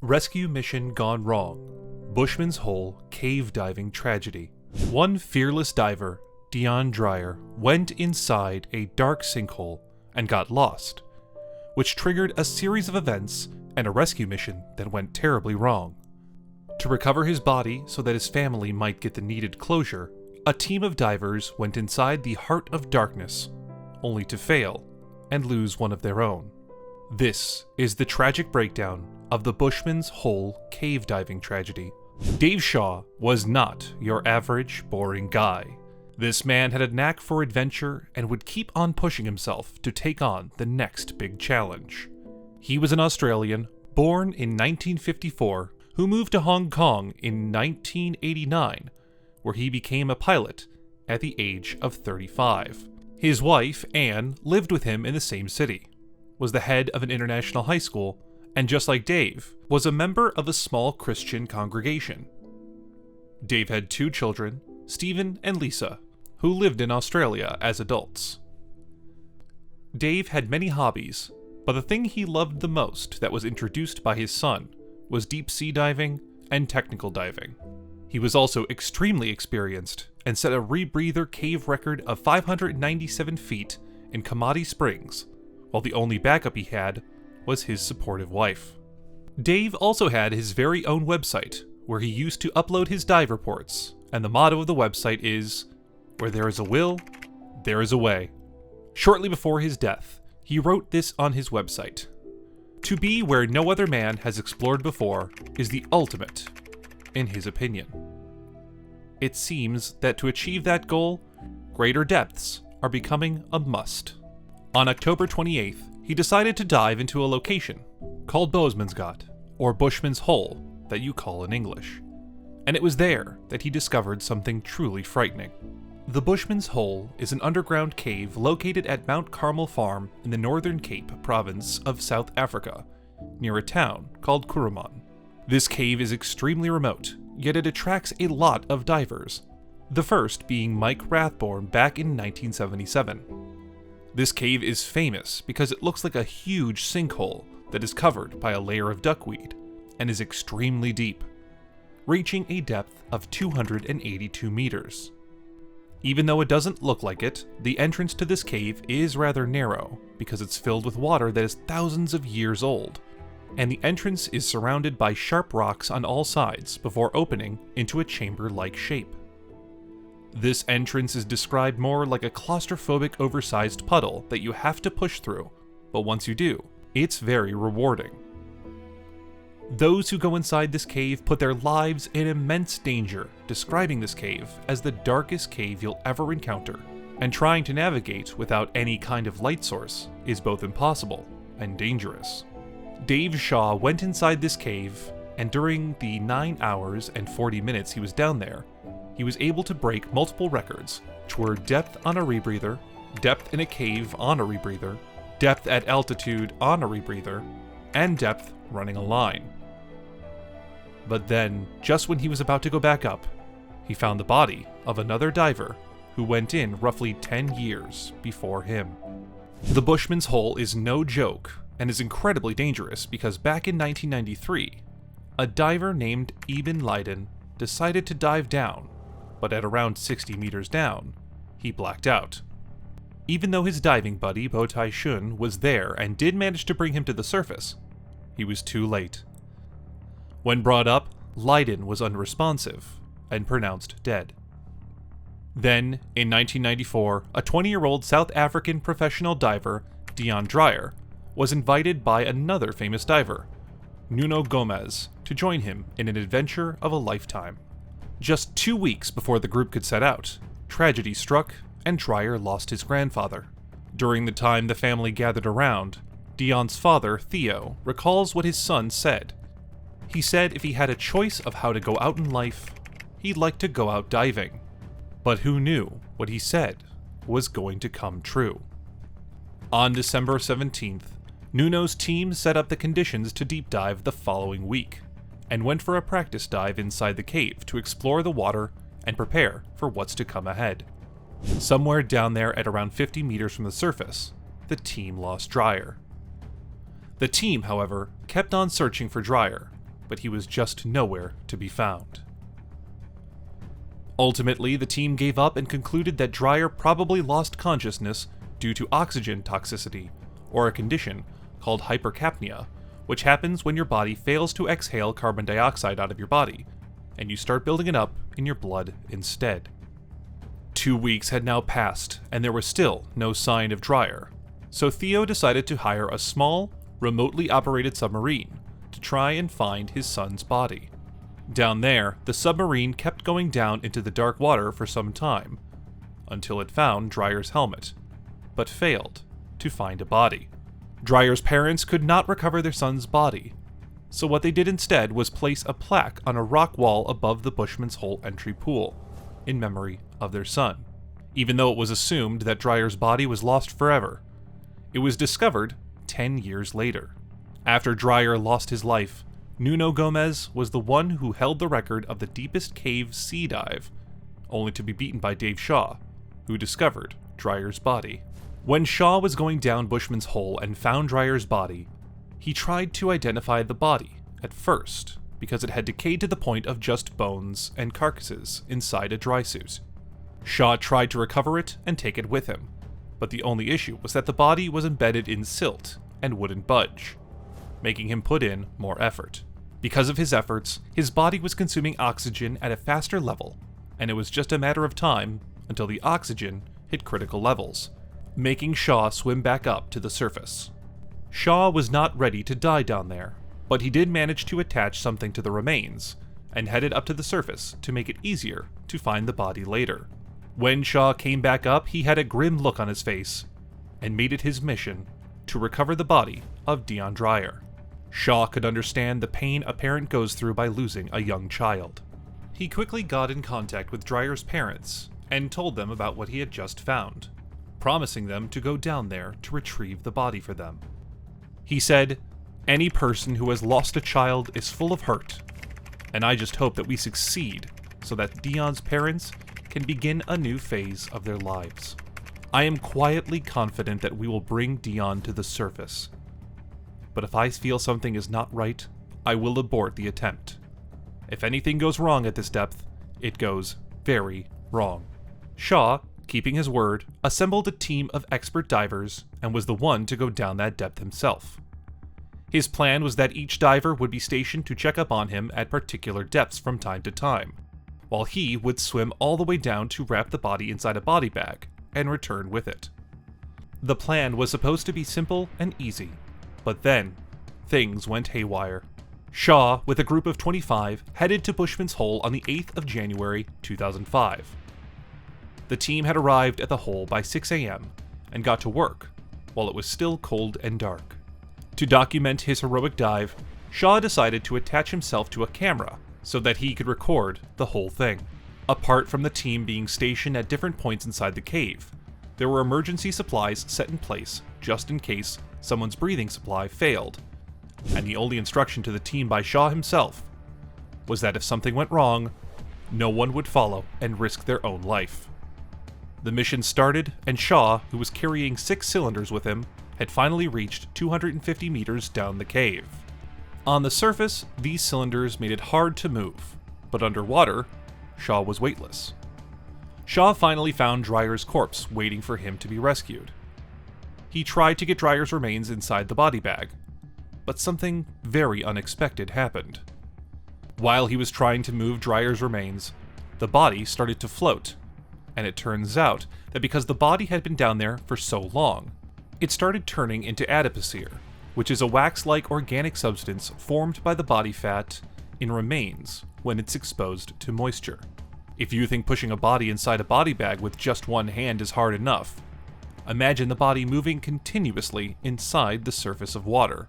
Rescue mission gone wrong. Bushman's Hole cave diving tragedy. One fearless diver, Dion Dreyer, went inside a dark sinkhole and got lost, which triggered a series of events and a rescue mission that went terribly wrong. To recover his body so that his family might get the needed closure, a team of divers went inside the heart of darkness, only to fail and lose one of their own. This is the tragic breakdown of the Bushman's Hole cave diving tragedy. Dave Shaw was not your average, boring guy. This man had a knack for adventure and would keep on pushing himself to take on the next big challenge. He was an Australian, born in 1954, who moved to Hong Kong in 1989, where he became a pilot at the age of 35. His wife, Anne, lived with him in the same city, was the head of an international high school, and just like Dave, was a member of a small Christian congregation. Dave had two children, Stephen and Lisa, who lived in Australia as adults. Dave had many hobbies, but the thing he loved the most that was introduced by his son was deep sea diving and technical diving. He was also extremely experienced and set a rebreather cave record of 597 feet in Kamadi Springs, while the only backup he had was his supportive wife. Dave also had his very own website, where he used to upload his dive reports, and the motto of the website is, "Where there is a will, there is a way." Shortly before his death, he wrote this on his website: "To be where no other man has explored before is the ultimate, in his opinion." It seems that to achieve that goal, greater depths are becoming a must. On October 28th, he decided to dive into a location called Bushman's, or Bushman's Hole, that you call in English. And it was there that he discovered something truly frightening. The Bushman's Hole is an underground cave located at Mount Carmel Farm in the Northern Cape province of South Africa, near a town called Kuruman. This cave is extremely remote, yet it attracts a lot of divers, the first being Mike Rathborne back in 1977. This cave is famous because it looks like a huge sinkhole that is covered by a layer of duckweed and is extremely deep, reaching a depth of 282 meters. Even though it doesn't look like it, the entrance to this cave is rather narrow because it's filled with water that is thousands of years old, and the entrance is surrounded by sharp rocks on all sides before opening into a chamber-like shape. This entrance is described more like a claustrophobic oversized puddle that you have to push through, but once you do, it's very rewarding. Those who go inside this cave put their lives in immense danger, describing this cave as the darkest cave you'll ever encounter, and trying to navigate without any kind of light source is both impossible and dangerous. Dave Shaw went inside this cave, and during the 9 hours and 40 minutes he was down there, he was able to break multiple records, which were depth on a rebreather, depth in a cave on a rebreather, depth at altitude on a rebreather, and depth running a line. But then, just when he was about to go back up, he found the body of another diver who went in roughly 10 years before him. The Bushman's Hole is no joke and is incredibly dangerous because back in 1993, a diver named Eben Leiden decided to dive down, but at around 60 meters down, he blacked out. Even though his diving buddy Bo Tai Shun was there and did manage to bring him to the surface, he was too late. When brought up, Leiden was unresponsive and pronounced dead. Then, in 1994, a 20-year-old South African professional diver, Dion Dreyer, was invited by another famous diver, Nuno Gomes, to join him in an adventure of a lifetime. Just 2 weeks before the group could set out, tragedy struck and Dreyer lost his grandfather. During the time the family gathered around, Dion's father, Theo, recalls what his son said. He said if he had a choice of how to go out in life, he'd like to go out diving. But who knew what he said was going to come true? On December 17th, Nuno's team set up the conditions to deep dive the following week, and went for a practice dive inside the cave to explore the water and prepare for what's to come ahead. Somewhere down there at around 50 meters from the surface, the team lost Dreyer. The team, however, kept on searching for Dreyer, but he was just nowhere to be found. Ultimately, the team gave up and concluded that Dreyer probably lost consciousness due to oxygen toxicity, or a condition called hypercapnia, which happens when your body fails to exhale carbon dioxide out of your body, and you start building it up in your blood instead. 2 weeks had now passed, and there was still no sign of Dreyer, so Theo decided to hire a small, remotely operated submarine to try and find his son's body. Down there, the submarine kept going down into the dark water for some time, until it found Dreyer's helmet, but failed to find a body. Dreyer's parents could not recover their son's body, so what they did instead was place a plaque on a rock wall above the Bushman's Hole entry pool, in memory of their son. Even though it was assumed that Dreyer's body was lost forever, it was discovered 10 years later. After Dreyer lost his life, Nuno Gomez was the one who held the record of the deepest cave sea dive, only to be beaten by Dave Shaw, who discovered Dreyer's body. When Shaw was going down Bushman's Hole and found Dreyer's body, he tried to identify the body at first, because it had decayed to the point of just bones and carcasses inside a dry suit. Shaw tried to recover it and take it with him, but the only issue was that the body was embedded in silt and wouldn't budge, making him put in more effort. Because of his efforts, his body was consuming oxygen at a faster level, and it was just a matter of time until the oxygen hit critical levels, making Shaw swim back up to the surface. Shaw was not ready to die down there, but he did manage to attach something to the remains, and headed up to the surface to make it easier to find the body later. When Shaw came back up, he had a grim look on his face, and made it his mission to recover the body of Dion Dreyer. Shaw could understand the pain a parent goes through by losing a young child. He quickly got in contact with Dreyer's parents and told them about what he had just found, promising them to go down there to retrieve the body for them. He said, "Any person who has lost a child is full of hurt, and I just hope that we succeed so that Dion's parents can begin a new phase of their lives. I am quietly confident that we will bring Dion to the surface. But if I feel something is not right, I will abort the attempt. If anything goes wrong at this depth, it goes very wrong." Shaw, keeping his word, assembled a team of expert divers and was the one to go down that depth himself. His plan was that each diver would be stationed to check up on him at particular depths from time to time, while he would swim all the way down to wrap the body inside a body bag and return with it. The plan was supposed to be simple and easy, but then, things went haywire. Shaw, with a group of 25, headed to Bushman's Hole on the 8th of January 2005. The team had arrived at the hole by 6 a.m. and got to work while it was still cold and dark. To document his heroic dive, Shaw decided to attach himself to a camera so that he could record the whole thing. Apart from the team being stationed at different points inside the cave, there were emergency supplies set in place just in case someone's breathing supply failed, and the only instruction to the team by Shaw himself was that if something went wrong, no one would follow and risk their own life. The mission started, and Shaw, who was carrying 6 cylinders with him, had finally reached 250 meters down the cave. On the surface, these cylinders made it hard to move, but underwater, Shaw was weightless. Shaw finally found Dreyer's corpse waiting for him to be rescued. He tried to get Dreyer's remains inside the body bag, but something very unexpected happened. While he was trying to move Dreyer's remains, the body started to float, and it turns out that because the body had been down there for so long, it started turning into adipocere, which is a wax-like organic substance formed by the body fat in remains when it's exposed to moisture. If you think pushing a body inside a body bag with just one hand is hard enough, imagine the body moving continuously inside the surface of water.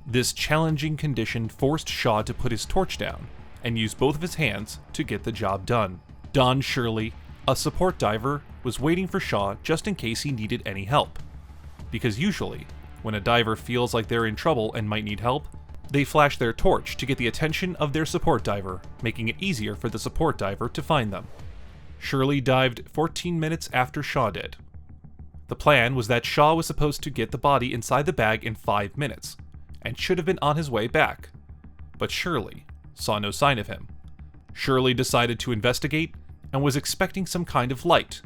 This challenging condition forced Shaw to put his torch down and use both of his hands to get the job done. Don Shirley, a support diver, was waiting for Shaw just in case he needed any help, because usually, when a diver feels like they're in trouble and might need help, they flash their torch to get the attention of their support diver, making it easier for the support diver to find them. Shirley dived 14 minutes after Shaw did. The plan was that Shaw was supposed to get the body inside the bag in 5 minutes, and should have been on his way back. but Shirley saw no sign of him. Shirley decided to investigate and was expecting some kind of light,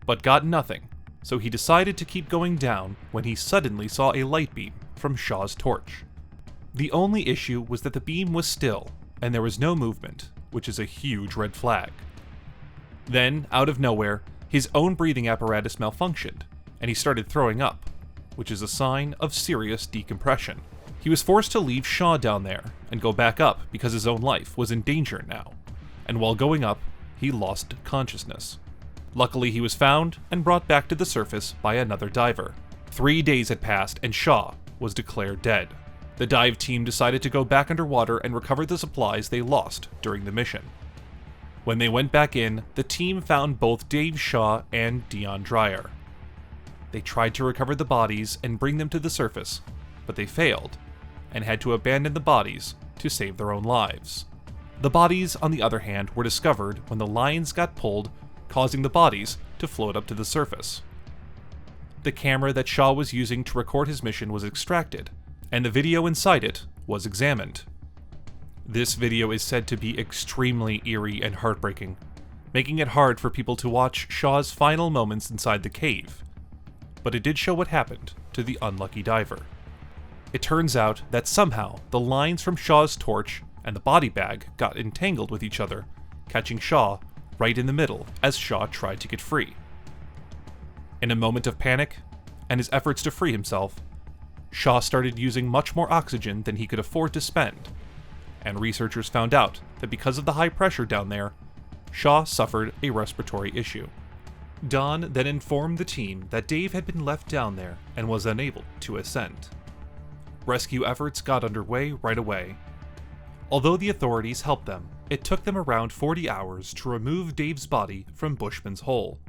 but got nothing, so he decided to keep going down when he suddenly saw a light beam from Shaw's torch. The only issue was that the beam was still, and there was no movement, which is a huge red flag. Then, out of nowhere, his own breathing apparatus malfunctioned, and he started throwing up, which is a sign of serious decompression. He was forced to leave Shaw down there and go back up because his own life was in danger now, and while going up, he lost consciousness. Luckily, he was found and brought back to the surface by another diver. 3 days had passed and Shaw was declared dead. The dive team decided to go back underwater and recover the supplies they lost during the mission. When they went back in, the team found both Dave Shaw and Dion Dreyer. They tried to recover the bodies and bring them to the surface, but they failed, and had to abandon the bodies to save their own lives. The bodies, on the other hand, were discovered when the lines got pulled, causing the bodies to float up to the surface. The camera that Shaw was using to record his mission was extracted, and the video inside it was examined. This video is said to be extremely eerie and heartbreaking, making it hard for people to watch Shaw's final moments inside the cave. But it did show what happened to the unlucky diver. It turns out that somehow the lines from Shaw's torch and the body bag got entangled with each other, catching Shaw right in the middle as Shaw tried to get free. In a moment of panic, and his efforts to free himself, Shaw started using much more oxygen than he could afford to spend, and researchers found out that because of the high pressure down there, Shaw suffered a respiratory issue. Don then informed the team that Dave had been left down there and was unable to ascend. Rescue efforts got underway right away. Although the authorities helped them, it took them around 40 hours to remove Dave's body from Bushman's hole.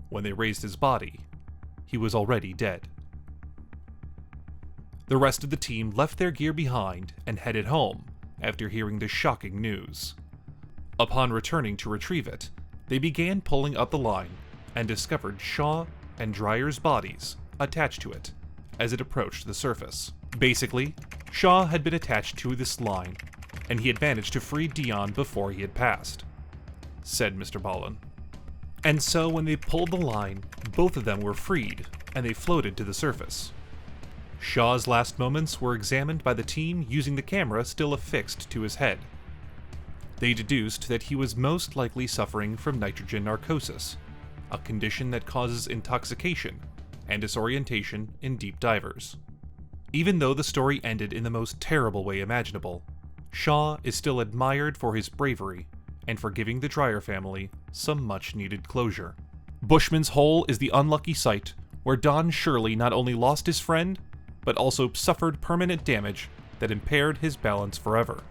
When they raised his body, he was already dead. The rest of the team left their gear behind and headed home after hearing the shocking news. Upon returning to retrieve it, they began pulling up the line and discovered Shaw and Dreyer's bodies attached to it as it approached the surface. Basically, Shaw had been attached to this line, and he had managed to free Dion before he had passed, said Mr. Ballin. And so when they pulled the line, both of them were freed, and they floated to the surface. Shaw's last moments were examined by the team using the camera still affixed to his head. They deduced that he was most likely suffering from nitrogen narcosis, a condition that causes intoxication and disorientation in deep divers. Even though the story ended in the most terrible way imaginable, Shaw is still admired for his bravery and for giving the Dreyer family some much-needed closure. Bushman's Hole is the unlucky site where Don Shirley not only lost his friend, but also suffered permanent damage that impaired his balance forever.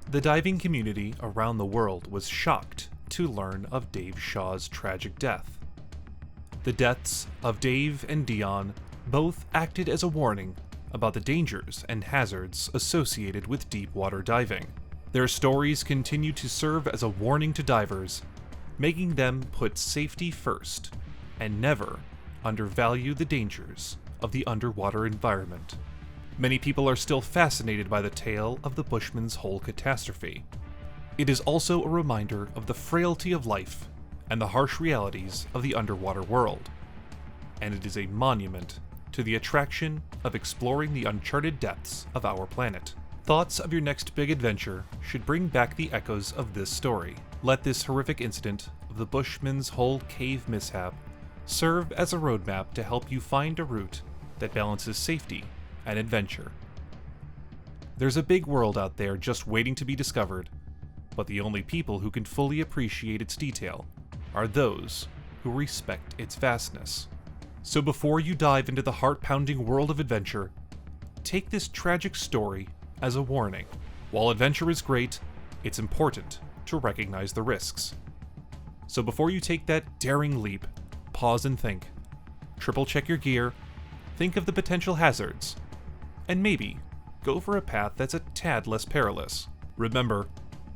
The diving community around the world was shocked to learn of Dave Shaw's tragic death. The deaths of Dave and Dion both acted as a warning about the dangers and hazards associated with deep water diving. Their stories continue to serve as a warning to divers, making them put safety first and never undervalue the dangers of the underwater environment. Many people are still fascinated by the tale of the Bushman's Hole catastrophe. It is also a reminder of the frailty of life and the harsh realities of the underwater world, and it is a monument to the attraction of exploring the uncharted depths of our planet. Thoughts of your next big adventure should bring back the echoes of this story. Let this horrific incident of the Bushman's Hole cave mishap serve as a roadmap to help you find a route that balances safety and adventure. There's a big world out there just waiting to be discovered, but the only people who can fully appreciate its detail are those who respect its vastness. So before you dive into the heart-pounding world of adventure, take this tragic story as a warning. While adventure is great, it's important to recognize the risks. So before you take that daring leap, pause and think. Triple check your gear, think of the potential hazards, and maybe go for a path that's a tad less perilous. Remember,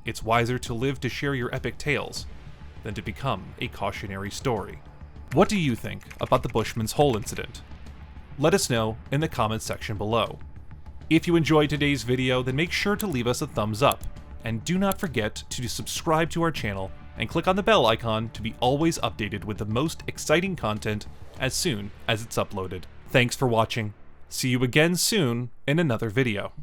it's wiser to live to share your epic tales than to become a cautionary story. What do you think about the Bushman's Hole incident? Let us know in the comments section below. If you enjoyed today's video, then make sure to leave us a thumbs up. And do not forget to subscribe to our channel and click on the bell icon to be always updated with the most exciting content as soon as it's uploaded. Thanks for watching. See you again soon in another video.